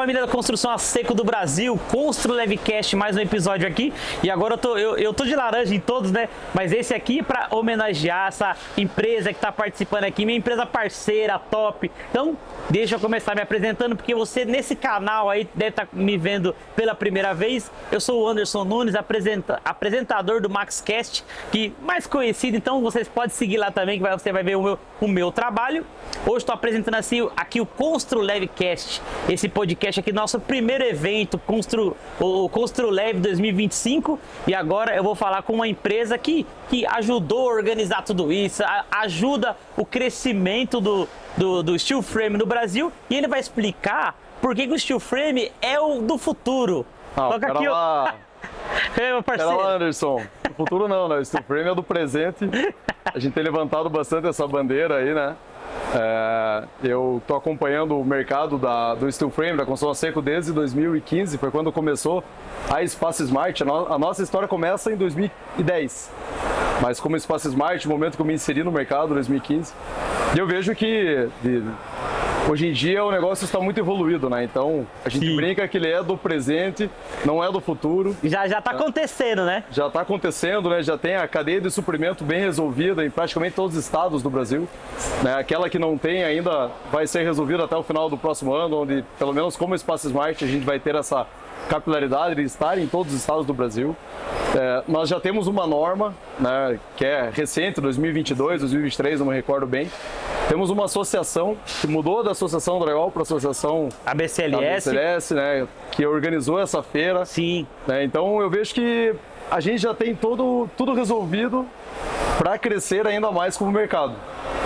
família da Construção a Seco do Brasil, Constru Levcast, mais um episódio aqui. E agora eu tô de laranja em todos, né? Mas esse aqui é para homenagear essa empresa que está participando aqui, minha empresa parceira, top. Então, deixa eu começar me apresentando, porque você nesse canal aí deve estar me vendo pela primeira vez. Eu sou o Anderson Nunes, apresentador do MaxCast, que mais conhecido, então vocês podem seguir lá também, que você vai ver o meu trabalho. Hoje estou apresentando assim, aqui o Constru Levcast, esse podcast aqui, nosso primeiro evento, o Constru Leve 2025. E agora eu vou falar com uma empresa que ajudou a organizar tudo isso, ajuda o crescimento do steel frame no Brasil, e ele vai explicar por que o steel frame é o do futuro. Toca aqui, ó. Meu parceiro. Pera lá, Anderson. O futuro não, né? O steel frame é do presente. A gente tem levantado bastante essa bandeira aí, né? Eu estou acompanhando o mercado do steel frame, da construção a seco desde 2015, foi quando começou a Espaço Smart. A nossa história começa em 2010, mas como Espaço Smart, no momento que eu me inseri no mercado, 2015, eu vejo que hoje em dia o negócio está muito evoluído, né? Então a gente brinca que ele é do presente, não é do futuro. Já está acontecendo, né? Já está acontecendo, né? Já tem a cadeia de suprimento bem resolvida em praticamente todos os estados do Brasil, né? Aquela que não tem ainda vai ser resolvida até o final do próximo ano, onde pelo menos como Espaço Smart a gente vai ter essa capilaridade de estar em todos os estados do Brasil. Nós já temos uma norma, né, que é recente, 2022, 2023, não me recordo bem. Temos uma associação que mudou da Associação Drywall para a Associação ABCLS, né, que organizou essa feira. Sim. Né, então eu vejo que a gente já tem tudo resolvido para crescer ainda mais como mercado.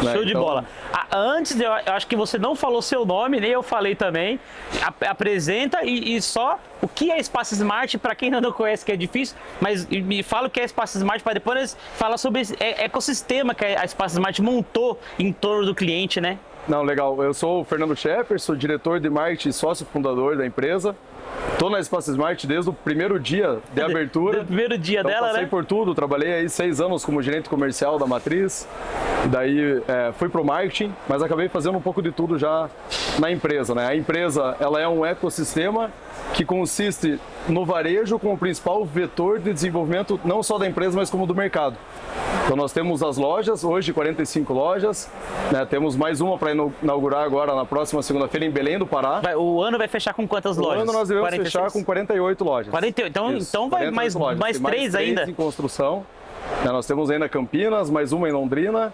Show de bola. Antes, eu acho que você não falou seu nome, nem eu falei também. Apresenta e só o que é Espaço Smart, para quem ainda não conhece, que é difícil, mas me fala o que é Espaço Smart, para depois falar sobre esse ecossistema que a Espaço Smart montou em torno do cliente, né? Não, legal. Eu sou o Fernando Scheffer, sou diretor de marketing e sócio fundador da empresa. Estou na Espaço Smart desde o primeiro dia de abertura. Do primeiro dia então, dela, passei né? Por tudo, trabalhei aí 6 anos como gerente comercial da Matriz, e daí fui para o marketing, mas acabei fazendo um pouco de tudo já na empresa, né? A empresa, ela é um ecossistema que consiste no varejo como principal vetor de desenvolvimento não só da empresa, mas como do mercado. Então nós temos as lojas, hoje 45 lojas, né? Temos mais uma para inaugurar agora na próxima segunda-feira em Belém do Pará. O ano vai fechar com quantas lojas? O ano nós devemos fechar com 48 lojas. 48, então vai mais 3 ainda. Em construção. Nós temos ainda Campinas, mais uma em Londrina,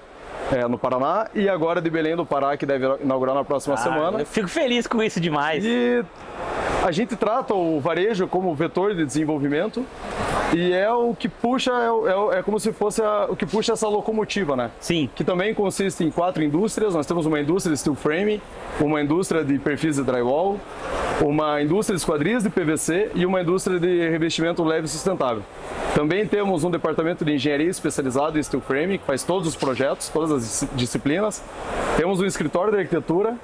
no Paraná, e agora de Belém do Pará, que deve inaugurar na próxima semana. Eu fico feliz com isso demais. E a gente trata o varejo como vetor de desenvolvimento e é o que puxa, é como se fosse o que puxa essa locomotiva, né? Sim. Que também consiste em 4 indústrias. Nós temos uma indústria de steel frame, uma indústria de perfis de drywall, uma indústria de esquadrias de PVC e uma indústria de revestimento leve e sustentável. Também temos um departamento de engenharia especializado em steel frame, que faz todos os projetos, todas as disciplinas. Temos um escritório de arquitetura.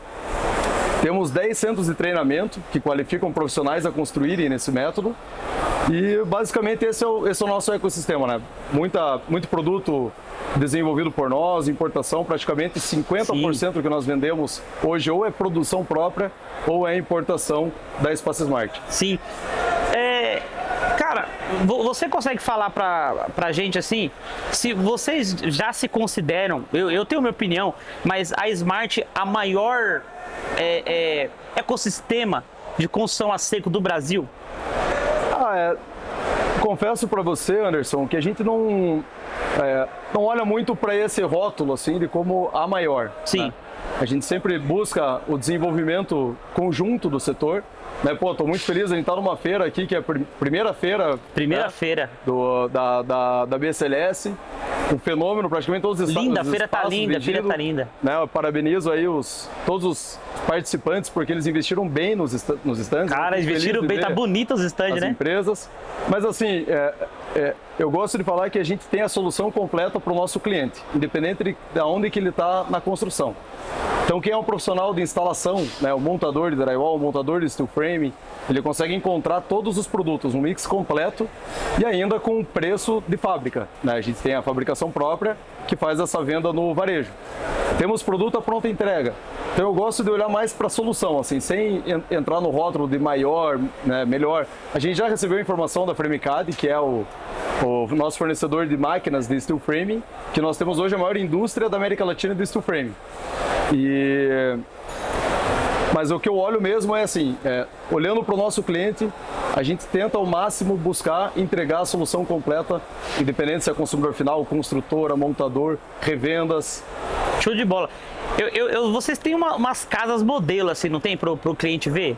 Temos 10 centros de treinamento que qualificam profissionais a construírem nesse método. E basicamente esse é o nosso ecossistema, né? Muito produto desenvolvido por nós, importação, praticamente 50% do que nós vendemos hoje ou é produção própria ou é importação da Espaço Smart. Sim. Cara, você consegue falar pra gente assim, se vocês já se consideram, eu tenho minha opinião, mas a Smart a maior ecossistema de construção a seco do Brasil? Confesso para você, Anderson, que a gente não olha muito para esse rótulo assim de como a maior. Sim. Né? A gente sempre busca o desenvolvimento conjunto do setor. Né? Pô, tô muito feliz, a gente tá numa feira aqui, que é a primeira feira. Primeira feira. Da BCLS. Um fenômeno, praticamente todos os linda, a feira tá linda, a feira tá linda. Né? Eu parabenizo aí todos os participantes, porque eles investiram bem nos estandes. Cara, eles investiram bem, tá bonito os estandes, né? Empresas. Mas assim, eu gosto de falar que a gente tem a solução completa para o nosso cliente, independente de onde que ele está na construção. Então quem é um profissional de instalação, né, o montador de drywall, o montador de steel frame, ele consegue encontrar todos os produtos, um mix completo e ainda com preço de fábrica, né? A gente tem a fabricação própria que faz essa venda no varejo. Temos produto à pronta entrega. Então eu gosto de olhar mais para a solução, assim, sem entrar no rótulo de maior, né, melhor. A gente já recebeu informação da FrameCAD, que é o nosso fornecedor de máquinas de steel frame, que nós temos hoje a maior indústria da América Latina de steel frame. Mas o que eu olho mesmo é assim, olhando para o nosso cliente, a gente tenta ao máximo buscar entregar a solução completa, independente se é consumidor final, construtora, montador, revendas. Show de bola. Vocês têm umas casas modelo, assim, não tem, pro cliente ver?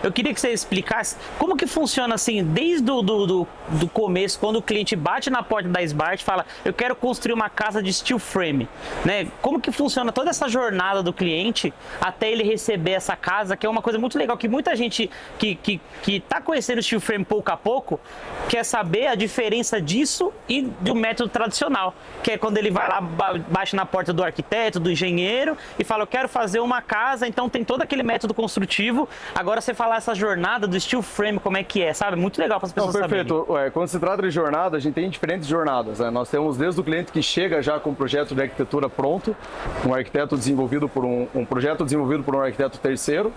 Eu queria que você explicasse como que funciona, assim, desde do começo, quando o cliente bate na porta da Smart e fala, eu quero construir uma casa de steel frame, né? Como que funciona toda essa jornada do cliente até ele receber essa casa, que é uma coisa muito legal, que muita gente que tá conhecendo o steel frame pouco a pouco, quer saber a diferença disso e do método tradicional, que é quando ele vai lá, bate na porta do arquiteto, do engenheiro e fala, eu quero fazer uma casa, então tem todo aquele método construtivo. Agora você falar essa jornada do steel frame, como é que é, sabe? Muito legal para as pessoas saberem. Perfeito. Quando se trata de jornada, a gente tem diferentes jornadas, né? Nós temos desde o cliente que chega já com o projeto de arquitetura pronto, um arquiteto desenvolvido por um projeto desenvolvido por um arquiteto terceiro.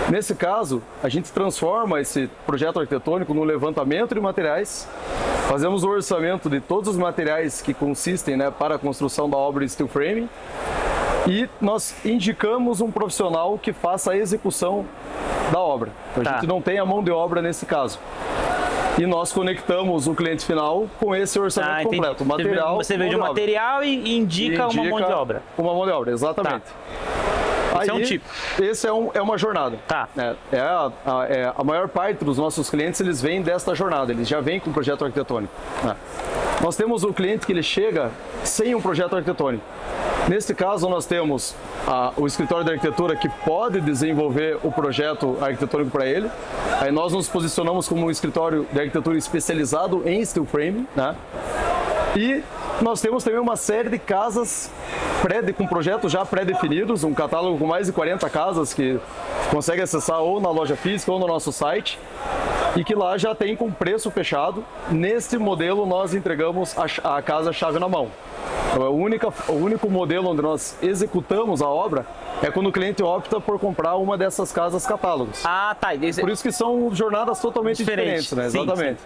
Nesse caso, a gente transforma esse projeto arquitetônico no levantamento de materiais, fazemos o orçamento de todos os materiais que consistem, né, para a construção da obra de steel frame e nós indicamos um profissional que faça a execução da obra. A gente não tem a mão de obra nesse caso. E nós conectamos o cliente final com esse orçamento completo. O material, você vende o material e indica uma mão de obra. Uma mão de obra, exatamente. Esse é um tipo. Esse é uma jornada. A maior parte dos nossos clientes, eles vêm desta jornada, eles já vêm com o projeto arquitetônico. Nós temos o cliente que ele chega sem um projeto arquitetônico. Nesse caso, nós temos o escritório de arquitetura que pode desenvolver o projeto arquitetônico para ele. Aí nós nos posicionamos como um escritório de arquitetura especializado em steel frame, né? E nós temos também uma série de casas com projetos já pré-definidos, um catálogo com mais de 40 casas que consegue acessar ou na loja física ou no nosso site e que lá já tem com preço fechado. Neste modelo nós entregamos a casa chave na mão. O único modelo onde nós executamos a obra é quando o cliente opta por comprar uma dessas casas catálogos. Por isso que são jornadas totalmente diferentes, né? Exatamente.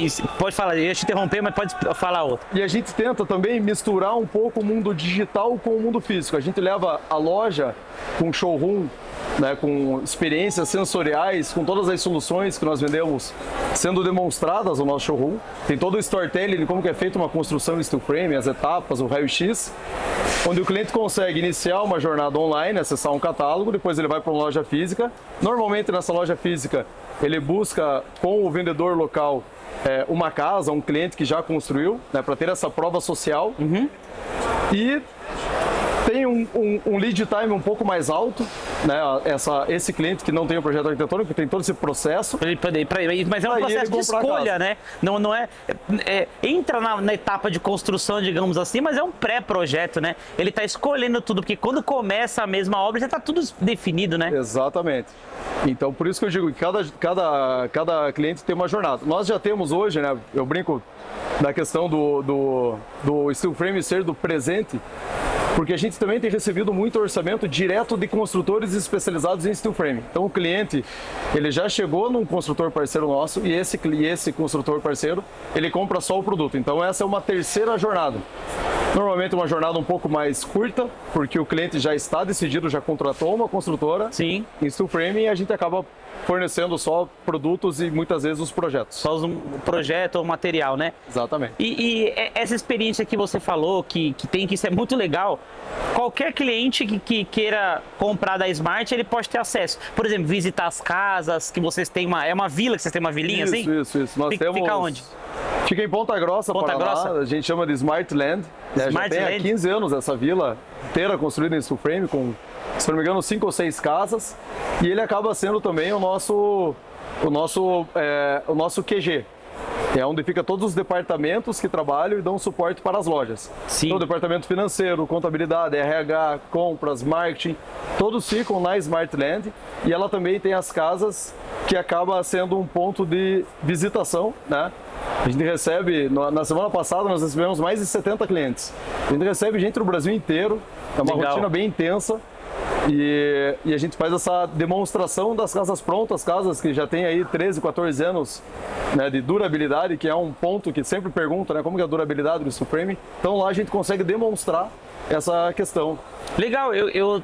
Sim. Pode falar, eu ia te interromper, mas pode falar outra. E a gente tenta também misturar um pouco o mundo digital com o mundo físico. A gente leva a loja com showroom, né, com experiências sensoriais, com todas as soluções que nós vendemos sendo demonstradas no nosso showroom. Tem todo o storytelling de como que é feita uma construção em steel frame, as etapas, o raio-x, onde o cliente consegue iniciar uma jornada online, acessar um catálogo, depois ele vai para uma loja física. Normalmente nessa loja física ele busca com o vendedor local uma casa, um cliente que já construiu, né, para ter essa prova social. E tem um lead time um pouco mais alto, né? Esse cliente que não tem o projeto arquitetônico, tem todo esse processo. Mas é um processo de escolha, né? Não entra na etapa de construção, digamos assim, mas é um pré-projeto, né? Ele está escolhendo tudo, porque quando começa a mesma obra já está tudo definido, né? Exatamente. Então, por isso que eu digo que cada cliente tem uma jornada. Nós já temos hoje, né? Eu brinco da questão do steel frame ser do presente, porque a gente também tem recebido muito orçamento direto de construtores especializados em steel frame. Então o cliente, ele já chegou num construtor parceiro nosso e esse construtor parceiro, ele compra só o produto. Então essa é uma terceira jornada. Normalmente uma jornada um pouco mais curta, porque o cliente já está decidido, já contratou uma construtora em steel frame e a gente acaba fornecendo só produtos e muitas vezes os projetos. Só um projeto ou material, né? Exatamente. E essa experiência que você falou, que tem, que isso é muito legal, qualquer cliente que queira comprar da Smart, ele pode ter acesso. Por exemplo, visitar as casas, que vocês têm é uma vila, que vocês têm uma vilinha assim? Isso. Nós temos... Fica onde? Fica em Ponta Grossa, Paraná. A gente chama de Smart Land. Já tem há 15 anos essa vila inteira construída em steel frame, com, se não me engano, 5 ou 6 casas. E ele acaba sendo também o nosso QG. É onde fica todos os departamentos que trabalham e dão suporte para as lojas. Sim. Então, o departamento financeiro, contabilidade, RH, compras, marketing, todos ficam na Smartland, e ela também tem as casas que acaba sendo um ponto de visitação, né? A gente recebe, na semana passada nós recebemos mais de 70 clientes. A gente recebe gente do Brasil inteiro, é uma Legal. rotina bem intensa. E a gente faz essa demonstração das casas prontas, casas que já têm aí 13, 14 anos, né, de durabilidade, que é um ponto que sempre pergunta, né, como que é a durabilidade do steel frame. Então lá a gente consegue demonstrar essa questão. Legal, eu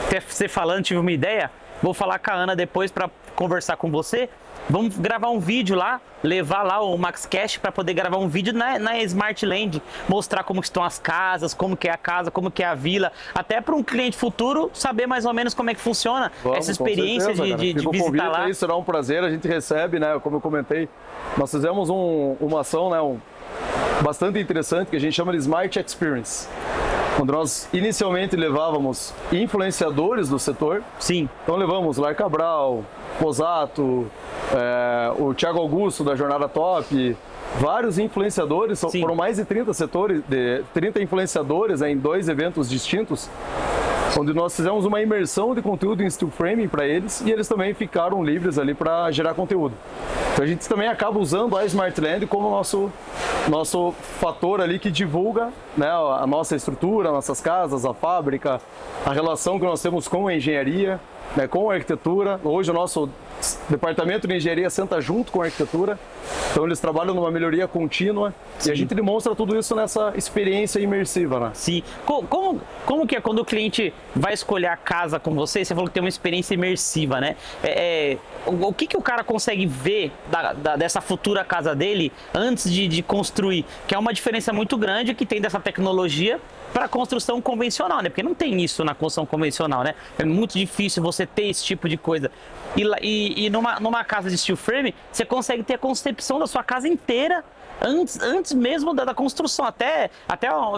até você falando, tive uma ideia, vou falar com a Ana depois para conversar com você. Vamos gravar um vídeo lá, levar lá o MaxCash para poder gravar um vídeo na Smartland, mostrar como estão as casas, como que é a casa, como que é a vila, até para um cliente futuro saber mais ou menos como é que funciona essa experiência de visitar lá. Aí será um prazer, a gente recebe, né, como eu comentei, nós fizemos uma ação, né, bastante interessante que a gente chama de Smart Experience. Quando nós inicialmente levávamos influenciadores do setor, sim, então levamos Lar Cabral, Posato, o Thiago Augusto da Jornada Top, vários influenciadores, sim, foram mais de 30 setores, 30 influenciadores, né, em 2 eventos distintos, onde nós fizemos uma imersão de conteúdo em steel framing para eles, e eles também ficaram livres ali para gerar conteúdo. Então a gente também acaba usando a Smartland como nosso fator ali que divulga, né, a nossa estrutura, nossas casas, a fábrica, a relação que nós temos com a engenharia, né, com a arquitetura. Hoje o nosso departamento de engenharia senta junto com a arquitetura, então eles trabalham numa melhoria contínua. Sim. E a gente demonstra tudo isso nessa experiência imersiva, né? Sim. Como que é quando o cliente vai escolher a casa com você? Você falou que tem uma experiência imersiva, né? O que o cara consegue ver dessa futura casa dele antes de construir? Que é uma diferença muito grande que tem dessa tecnologia para a construção convencional, né? Porque não tem isso na construção convencional, né? É muito difícil você ter esse tipo de coisa. E numa casa de steel frame, você consegue ter a concepção da sua casa inteira antes mesmo da construção, até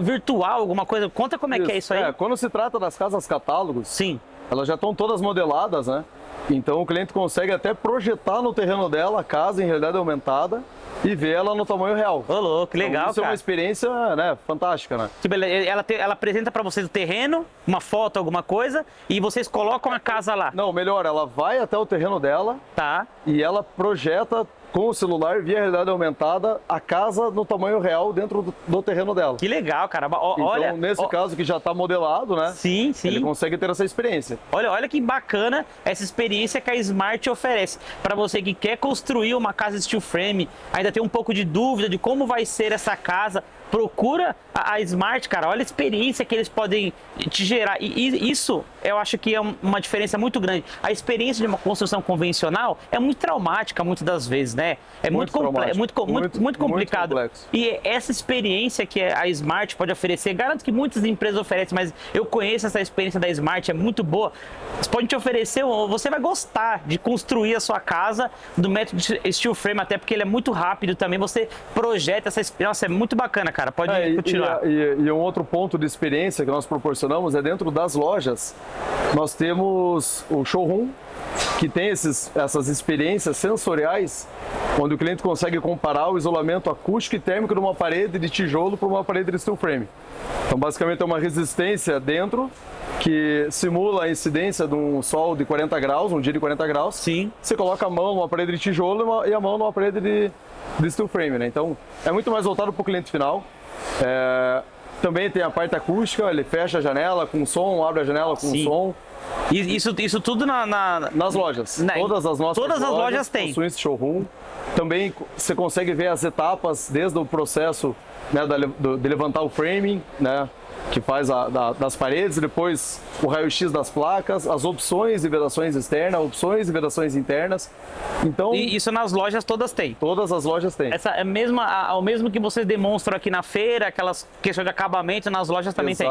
virtual, alguma coisa. Conta como é que é isso aí. Quando se trata das casas catálogos, sim, elas já estão todas modeladas, né? Então o cliente consegue até projetar no terreno dela a casa em realidade aumentada e ver ela no tamanho real. Ô, louco, que legal, então, isso cara. É uma experiência, né, fantástica, né? Tipo, ela apresenta para vocês o terreno, uma foto, alguma coisa, e vocês colocam a casa lá. Não, melhor, ela vai até o terreno dela, tá, e ela projeta com o celular, via realidade aumentada, a casa no tamanho real dentro do terreno dela. Que legal, cara. Então, nesse caso que já está modelado, né? Sim, sim. Ele consegue ter essa experiência. Olha que bacana essa experiência que a Smart oferece. Para você que quer construir uma casa steel frame, ainda tem um pouco de dúvida de como vai ser essa casa, procura a Smart, cara. Olha a experiência que eles podem te gerar. E isso, eu acho que é uma diferença muito grande. A experiência de uma construção convencional é muito traumática, muitas das vezes, né? É muito complicado. Complexo. E essa experiência que a Smart pode oferecer, garanto que muitas empresas oferecem, mas eu conheço essa experiência da Smart, é muito boa. Eles podem te oferecer, você vai gostar de construir a sua casa do método steel frame, até porque ele é muito rápido também. Você projeta essa experiência. Nossa, é muito bacana, cara. Pode continuar. E um outro ponto de experiência que nós proporcionamos é dentro das lojas. Nós temos o showroom, que tem essas experiências sensoriais, onde o cliente consegue comparar o isolamento acústico e térmico de uma parede de tijolo para uma parede de steel frame. Então, basicamente, é uma resistência dentro que simula a incidência de um sol de 40 graus, um dia de 40 graus. Sim. Você coloca a mão numa parede de tijolo e a mão numa parede de steel frame, né? Então, é muito mais voltado para o cliente final. Também tem a parte acústica, ele fecha a janela com som, abre a janela com som. Isso tudo nas lojas. Todas as nossas lojas têm. Possuem esse showroom. Também você consegue ver as etapas desde o processo, né, de levantar o framing, né, que faz das paredes, depois o raio-x das placas, as opções de vedações externas, opções de vedações internas. Então, e isso nas lojas todas tem? Todas as lojas têm. Essa é o mesmo que vocês demonstram aqui na feira, aquelas questões de acabamento, nas lojas também tem?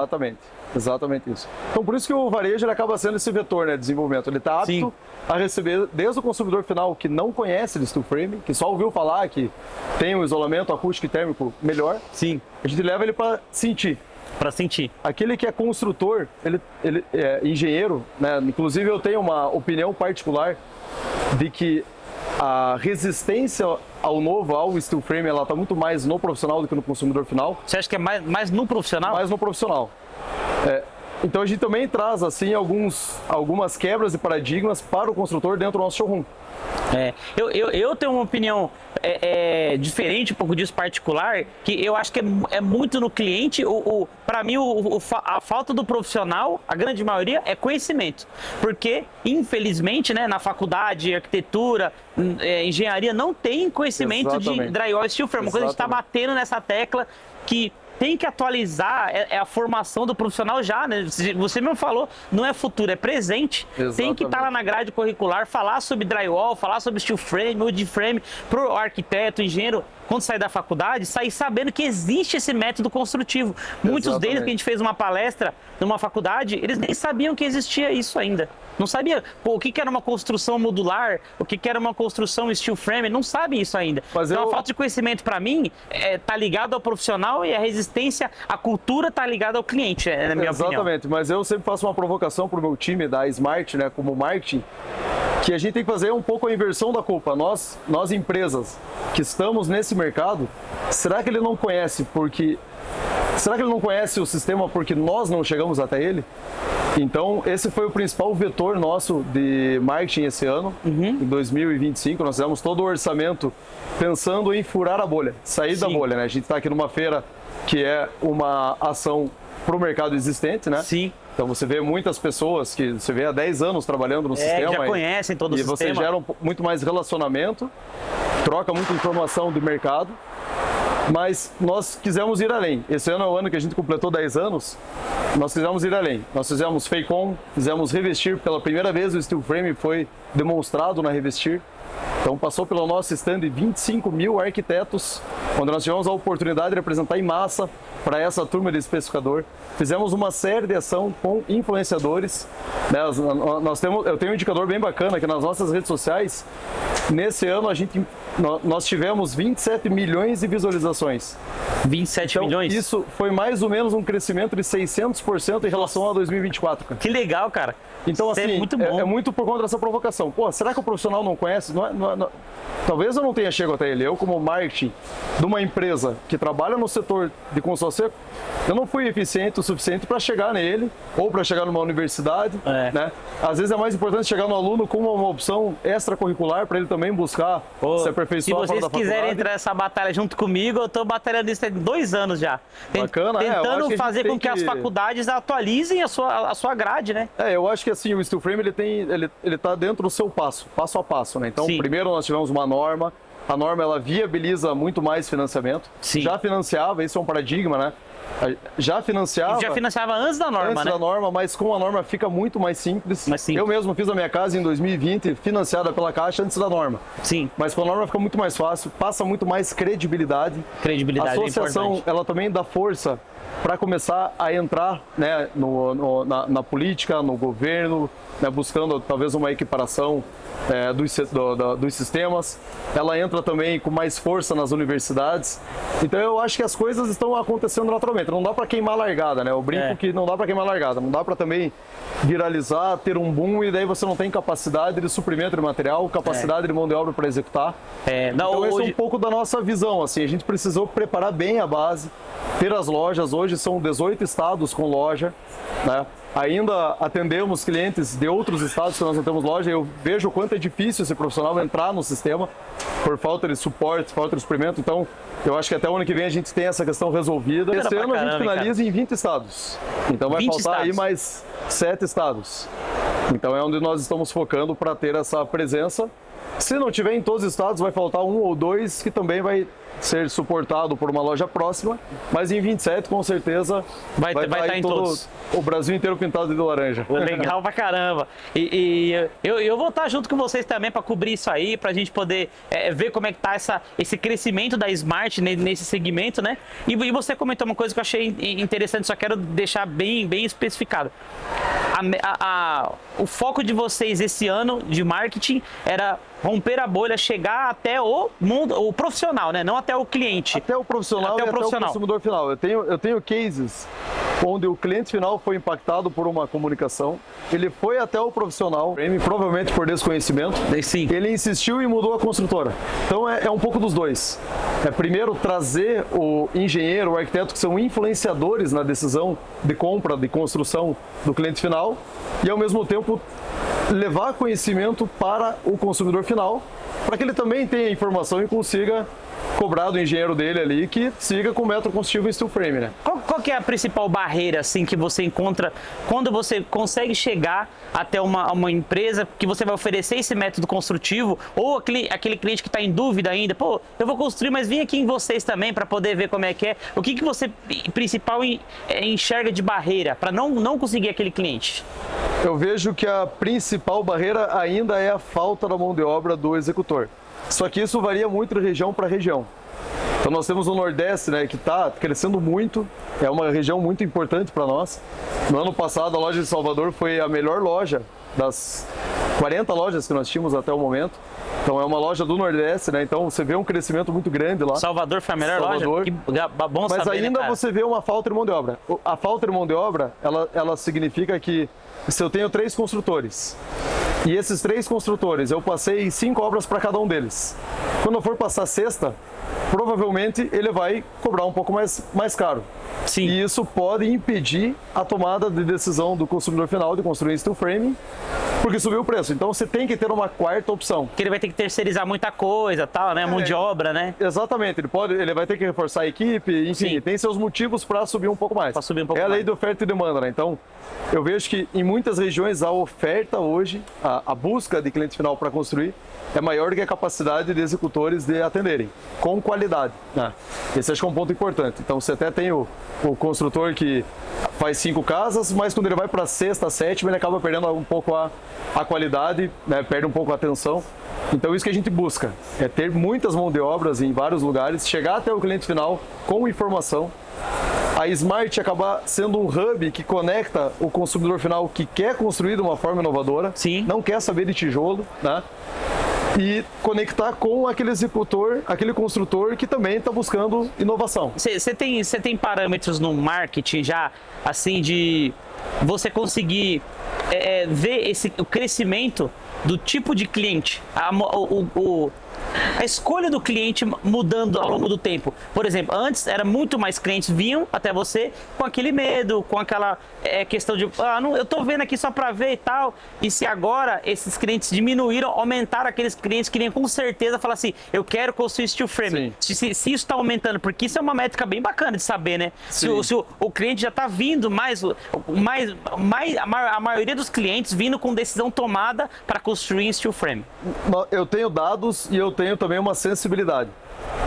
Exatamente isso. Então, por isso que o varejo ele acaba sendo esse vetor, né, de desenvolvimento. Ele está apto a receber desde o consumidor final que não conhece de steel frame, que só ouviu falar que tem um isolamento acústico e térmico melhor. Sim. A gente leva ele para sentir. Para sentir. Aquele que é construtor, ele é engenheiro, né? Inclusive eu tenho uma opinião particular de que a resistência ao novo, ao steel frame, ela está muito mais no profissional do que no consumidor final. Você acha que é mais no profissional? Mais no profissional. Então a gente também traz assim algumas quebras de paradigmas para o construtor dentro do nosso showroom. Eu tenho uma opinião diferente um pouco disso particular, que eu acho que é muito no cliente. Para mim, a falta do profissional, a grande maioria, é conhecimento. Porque, infelizmente, né, na faculdade, arquitetura, engenharia, não tem conhecimento de drywall e steel frame. Uma coisa que a gente está batendo nessa tecla que tem que atualizar a formação do profissional já, né? Você mesmo falou, não é futuro, é presente. Exatamente. Tem que estar lá na grade curricular, falar sobre drywall, falar sobre steel frame, wood frame, pro arquiteto, engenheiro, quando sair da faculdade, sair sabendo que existe esse método construtivo. Muitos deles que a gente fez uma palestra numa faculdade, eles nem sabiam que existia isso ainda. Não sabia o que era uma construção modular, o que era uma construção steel frame, não sabe isso ainda. Então a falta de conhecimento para mim tá ligado ao profissional e a resistência, a cultura tá ligada ao cliente, na minha opinião. Exatamente, mas eu sempre faço uma provocação pro meu time da Smart, né, como marketing, que a gente tem que fazer um pouco a inversão da culpa. Nós empresas que estamos nesse mercado, será que ele não conhece o sistema porque nós não chegamos até ele? Então, esse foi o principal vetor nosso de marketing esse ano, em 2025. Nós fizemos todo o orçamento pensando em furar a bolha, sair da bolha, né? A gente está aqui numa feira que é uma ação para o mercado existente, né? Sim. Então você vê muitas pessoas que você vê há 10 anos trabalhando no sistema. Já conhecem todo o sistema. E você gera muito mais relacionamento, troca muita informação do mercado. Mas nós quisemos ir além. Esse ano é o ano que a gente completou 10 anos, nós quisemos ir além. Nós fizemos Faycon, fizemos Revestir, pela primeira vez o steel frame foi demonstrado na Revestir. Então passou pelo nosso stand 25 mil arquitetos, onde nós tivemos a oportunidade de apresentar em massa para essa turma de especificador. Fizemos uma série de ação com influenciadores. Eu tenho um indicador bem bacana que nas nossas redes sociais, nesse ano nós tivemos 27 milhões de visualizações. 27 milhões? Isso foi mais ou menos um crescimento de 600% em relação a 2024. Cara. Que legal, cara. Então, assim, é muito bom. É muito por conta dessa provocação. Pô, será que o profissional não conhece? Talvez eu não tenha chegado até ele. Eu, como marketing de uma empresa que trabalha no setor de construção seca, eu não fui eficiente o suficiente para chegar nele ou para chegar numa universidade. Né? Às vezes é mais importante chegar no aluno com uma opção extracurricular para ele também buscar se aperfeiçoar fora da faculdade. Se vocês quiserem entrar nessa batalha junto comigo, eu estou batalhando isso há 2 anos já. Bacana, tentando fazer com que as faculdades atualizem a sua grade, né? Eu acho que assim, o steel frame ele tá dentro do seu passo a passo, né? Então, primeiro nós tivemos uma norma. A norma ela viabiliza muito mais financiamento. Sim. Já financiava, isso é um paradigma, né? Já financiava antes da norma, antes da norma, mas com a norma fica muito mais simples. Eu mesmo fiz a minha casa em 2020, financiada pela Caixa antes da norma. Sim. Mas com a norma fica muito mais fácil, passa muito mais credibilidade. Credibilidade a associação, ela também dá força para começar a entrar, né, na política, no governo, né, buscando talvez uma equiparação dos sistemas. Ela entra também com mais força nas universidades. Então eu acho que as coisas estão acontecendo naturalmente. Não dá para queimar largada, né? Eu brinco que não dá para queimar largada. Não dá para também viralizar, ter um boom e daí você não tem capacidade de suprimento de material, capacidade de mão de obra para executar. Então esse é um pouco da nossa visão. Assim, a gente precisou preparar bem a base, ter as lojas. Hoje são 18 estados com loja, né? Ainda atendemos clientes de outros estados que nós não temos loja. Eu vejo o quanto é difícil esse profissional entrar no sistema por falta de suporte, falta de suprimento. Então, eu acho que até o ano que vem a gente tem essa questão resolvida. Esse ano a gente finaliza em 20 estados. Então vai faltar aí mais 7 estados. Então é onde nós estamos focando para ter essa presença. Se não tiver em todos os estados, vai faltar 1 ou 2 que também vai ser suportado por uma loja próxima, mas em 27 com certeza vai estar em todos. O Brasil inteiro pintado de laranja. Legal pra caramba. E eu vou estar junto com vocês também para cobrir isso aí, para a gente poder ver como é que tá esse crescimento da Smart nesse segmento, né? E você comentou uma coisa que eu achei interessante, só quero deixar bem especificado. O foco de vocês esse ano de marketing era romper a bolha, chegar até o mundo, o profissional, né? Não até o cliente. Até o profissional Até e o profissional. até o consumidor final. Eu tenho cases onde o cliente final foi impactado por uma comunicação, ele foi até o profissional, provavelmente por desconhecimento, Sim. ele insistiu e mudou a construtora. Então é um pouco dos dois. Primeiro trazer o engenheiro, o arquiteto, que são influenciadores na decisão de compra, de construção do cliente final, e ao mesmo tempo levar conhecimento para o consumidor final, para que ele também tenha informação e consiga cobrar do engenheiro dele ali que siga com o método construtivo em steel frame, né? Qual que é a principal barreira assim que você encontra quando você consegue chegar até uma empresa que você vai oferecer esse método construtivo, ou aquele cliente que está em dúvida ainda, pô, eu vou construir, mas vim aqui em vocês também para poder ver como é que é. O que você principal enxerga de barreira para não conseguir aquele cliente? Eu vejo que a principal barreira ainda é a falta da mão de obra do executor. Só que isso varia muito de região para região. Então nós temos o Nordeste, né, que está crescendo muito, é uma região muito importante para nós. No ano passado a loja de Salvador foi a melhor loja das 40 lojas que nós tínhamos até o momento. Então é uma loja do Nordeste, né? Então você vê um crescimento muito grande lá. Salvador foi a melhor loja? Que bom Mas saber, ainda né, você vê uma falta de mão de obra. A falta de mão de obra, ela significa que se eu tenho 3 construtores e esses 3 construtores eu passei 5 obras para cada um deles, quando eu for passar a sexta, provavelmente ele vai cobrar um pouco mais caro. Sim. E isso pode impedir a tomada de decisão do consumidor final de construir steel frame, porque subiu o preço. Então você tem que ter uma quarta opção. Que ele vai ter que terceirizar muita coisa, tal, né? Mão de obra, né? Exatamente. Ele vai ter que reforçar a equipe, enfim, Sim. tem seus motivos para subir um pouco mais. Pra subir um pouco é a lei mais. de oferta e demanda, né? Então, eu vejo que em muitas regiões a oferta hoje, a busca de cliente final para construir, é maior do que a capacidade de executores de atenderem, com qualidade, né? Esse acho que é um ponto importante. Então, você até tem o construtor que faz 5 casas, mas quando ele vai para a sexta, sétima, ele acaba perdendo um pouco a qualidade, né? Perde um pouco a atenção. Então, isso que a gente busca, é ter muitas mãos de obras em vários lugares, chegar até o cliente final com informação. A Smart acaba sendo um hub que conecta o consumidor final que quer construir de uma forma inovadora, Sim. não quer saber de tijolo, né? E conectar com aquele executor, aquele construtor que também está buscando inovação. Você tem parâmetros no marketing já, assim, de você conseguir ver o crescimento do tipo de cliente, a escolha do cliente mudando ao longo do tempo. Por exemplo, antes era muito mais clientes vinham até você com aquele medo, com aquela questão de não, eu tô vendo aqui só para ver e tal. E se agora esses clientes diminuíram, aumentaram aqueles clientes que nem com certeza falar assim, eu quero construir steel frame. Se isso está aumentando, porque isso é uma métrica bem bacana de saber, né? Se o cliente já está vindo a maioria dos clientes vindo com decisão tomada para construir steel frame. Eu tenho dados e eu tenho também uma sensibilidade.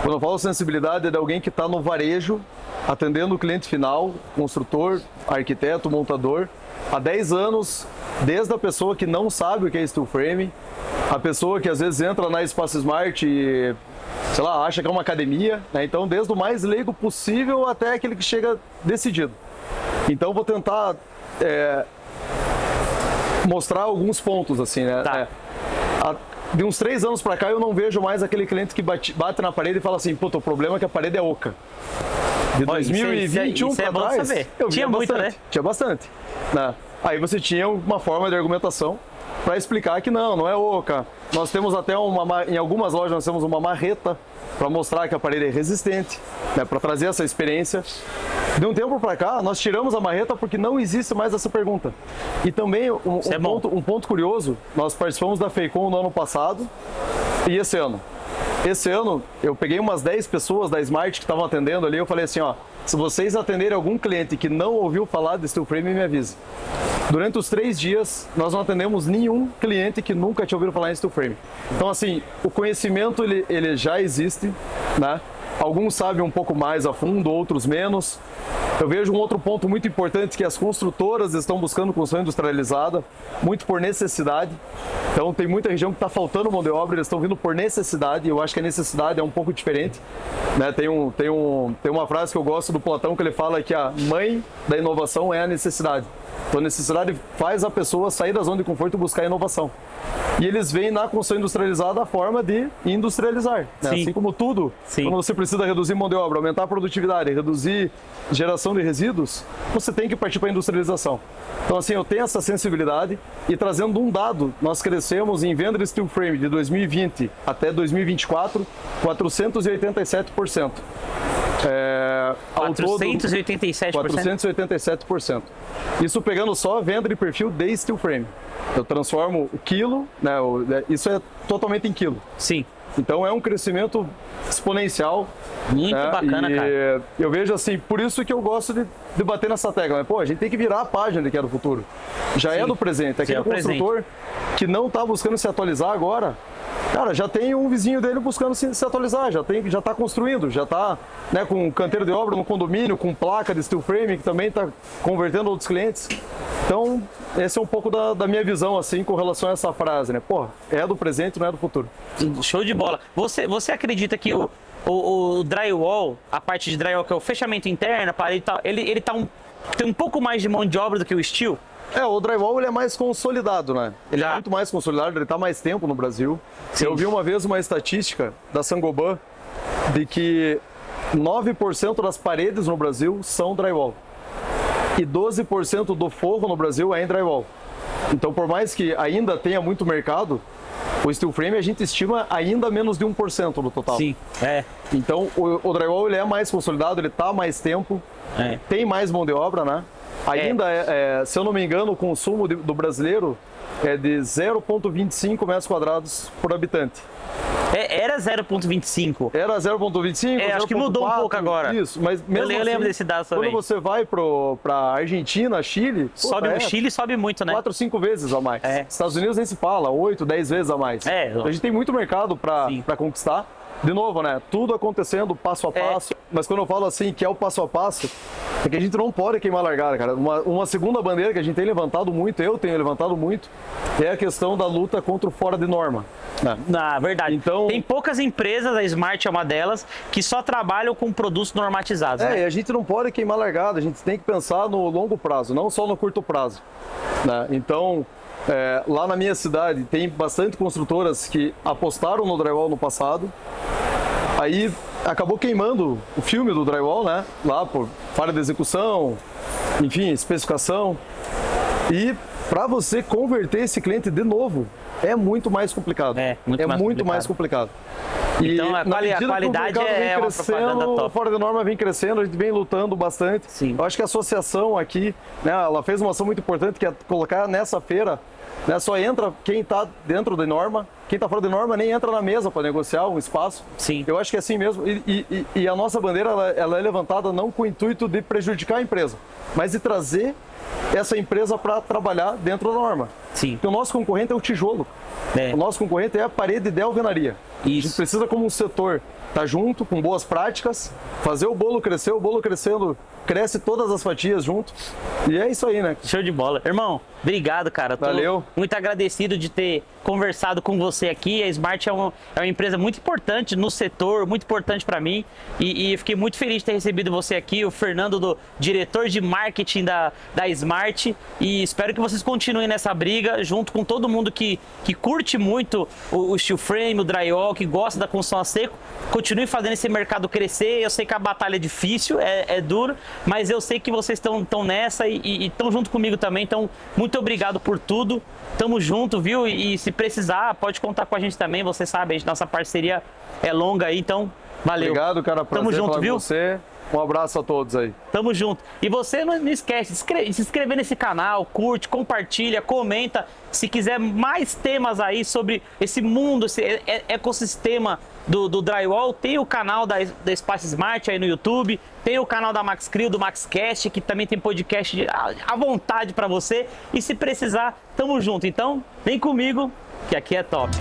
Quando eu falo sensibilidade, é de alguém que está no varejo, atendendo o cliente final, construtor, arquiteto, montador, há 10 anos, desde a pessoa que não sabe o que é steel frame, a pessoa que às vezes entra na Espaço Smart e, sei lá, acha que é uma academia, né? Então desde o mais leigo possível até aquele que chega decidido. Então vou tentar mostrar alguns pontos assim, né? Tá. De uns 3 anos para cá eu não vejo mais aquele cliente que bate na parede e fala assim, puta, o problema é que a parede é oca. De 2021 para trás, eu tinha muito, bastante, né? Tinha bastante. Né? Aí você tinha uma forma de argumentação para explicar que não é oca. Nós temos até em algumas lojas nós temos uma marreta para mostrar que a parede é resistente, né? Para trazer essa experiência. De um tempo para cá, nós tiramos a marreta porque não existe mais essa pergunta. E também um ponto curioso, nós participamos da FEICOM no ano passado e esse ano. Esse ano, eu peguei umas 10 pessoas da Smart que estavam atendendo ali, eu falei assim, se vocês atenderem algum cliente que não ouviu falar de steel frame, me avise. Durante os 3 dias, nós não atendemos nenhum cliente que nunca tinha ouvido falar em steel frame. Então, assim, o conhecimento, ele já existe, né? Alguns sabem um pouco mais a fundo, outros menos. Eu vejo um outro ponto muito importante que as construtoras estão buscando construção industrializada, muito por necessidade. Então tem muita região que está faltando mão de obra, eles estão vindo por necessidade, e eu acho que a necessidade é um pouco diferente. Né? Tem uma frase que eu gosto do Platão que ele fala que a mãe da inovação é a necessidade. Então a necessidade faz a pessoa sair da zona de conforto e buscar inovação. E eles veem na construção industrializada a forma de industrializar. Né? Assim como tudo, quando você precisa reduzir mão de obra, aumentar a produtividade, reduzir geração de resíduos, você tem que partir para a industrialização. Então assim, eu tenho essa sensibilidade e trazendo um dado, nós crescemos em venda de steel frame de 2020 até 2024, 487%. 487%? 487%. Isso pegando só a venda de perfil de steel frame. Eu transformo o quilo, né, isso é totalmente em quilo. Sim. Então é um crescimento exponencial. Muito bacana, cara. Eu vejo assim, por isso que eu gosto de bater nessa tecla. Pô, a gente tem que virar a página de que é do futuro. Já é do presente. Aquele construtor que não está buscando se atualizar agora, cara, já tem um vizinho dele buscando se atualizar, já está construindo, já está, né, com canteiro de obra no condomínio, com placa de steel frame, que também está convertendo outros clientes. Então, esse é um pouco da minha visão, assim, com relação a essa frase, né? Pô, é do presente, não é do futuro. Show de bola. Você acredita que o drywall, a parte de drywall, que é o fechamento interno, a parede e tal, ele tem um pouco mais de mão de obra do que o steel? O drywall ele é mais consolidado, né? Ele é muito mais consolidado, ele está mais tempo no Brasil. Sim. Eu vi uma vez uma estatística da Saint-Gobain de que 9% das paredes no Brasil são drywall. E 12% do forro no Brasil é em drywall. Então, por mais que ainda tenha muito mercado, o steel frame a gente estima ainda menos de 1% no total. Sim, Então, o drywall ele é mais consolidado, ele está há mais tempo, tem mais mão de obra, né? Ainda, se eu não me engano, o consumo do brasileiro é de 0,25 metros quadrados por habitante. Era 0,25. Era 0,25? Acho que mudou um pouco agora. Isso, mas mesmo eu lembro desse dado também. Quando você vai para Argentina, Chile... O Chile sobe muito, né? 4, 5 vezes a mais. Estados Unidos nem se fala, 8, 10 vezes a mais. Então, a gente tem muito mercado para conquistar. De novo, né? Tudo acontecendo passo a passo. Mas quando eu falo assim, que é o passo a passo, é que a gente não pode queimar a largada, cara. Uma segunda bandeira que a gente tem levantado muito, eu tenho levantado muito, é a questão da luta contra o fora de norma. Na verdade. Então, tem poucas empresas, a Smart é uma delas, que só trabalham com produtos normatizados. E a gente não pode queimar a largada, a gente tem que pensar no longo prazo, não só no curto prazo. Né? Então, lá na minha cidade tem bastante construtoras que apostaram no drywall no passado, aí acabou queimando o filme do drywall, né? Lá por falha de execução, enfim, especificação. E para você converter esse cliente de novo, é muito mais complicado. Muito mais complicado. Então a qualidade é uma propaganda top. Fora de norma vem crescendo, a gente vem lutando bastante. Sim. Eu acho que a associação aqui, né, ela fez uma ação muito importante, que é colocar nessa feira, né, só entra quem está dentro da norma, quem está fora de norma nem entra na mesa para negociar um espaço. Sim. Eu acho que é assim mesmo. E a nossa bandeira ela é levantada não com o intuito de prejudicar a empresa, mas de trazer essa empresa para trabalhar dentro da norma. Sim. Porque o nosso concorrente é o tijolo. O nosso concorrente é a parede de alvenaria. A gente precisa, como um setor, estar junto, com boas práticas, fazer o bolo crescer, o bolo crescendo, cresce todas as fatias junto. E é isso aí, né? Show de bola. Irmão, obrigado, cara. Valeu. Muito agradecido de ter conversado com você aqui. A Smart é uma empresa muito importante no setor, muito importante para mim. E fiquei muito feliz de ter recebido você aqui, o Fernando, diretor de marketing da Smart. E espero que vocês continuem nessa briga, junto com todo mundo que curte muito o steel frame, o drywall, que gosta da construção a seco. Continue fazendo esse mercado crescer. Eu sei que a batalha é difícil, é duro, mas eu sei que vocês estão nessa e estão junto comigo também. Então, muito obrigado por tudo. Tamo junto, viu? E se precisar, pode contar com a gente também. Você sabe, nossa parceria é longa aí, então valeu. Obrigado, cara. Prazer Tamo junto, falar viu? com você. Um abraço a todos aí. Tamo junto. E você não esquece de se inscrever nesse canal, curte, compartilha, comenta. Se quiser mais temas aí sobre esse mundo, esse ecossistema do drywall, tem o canal da Espaço Smart aí no YouTube, tem o canal da Max Crio, do MaxCast, que também tem podcast à vontade para você. E se precisar, tamo junto. Então, vem comigo, que aqui é top.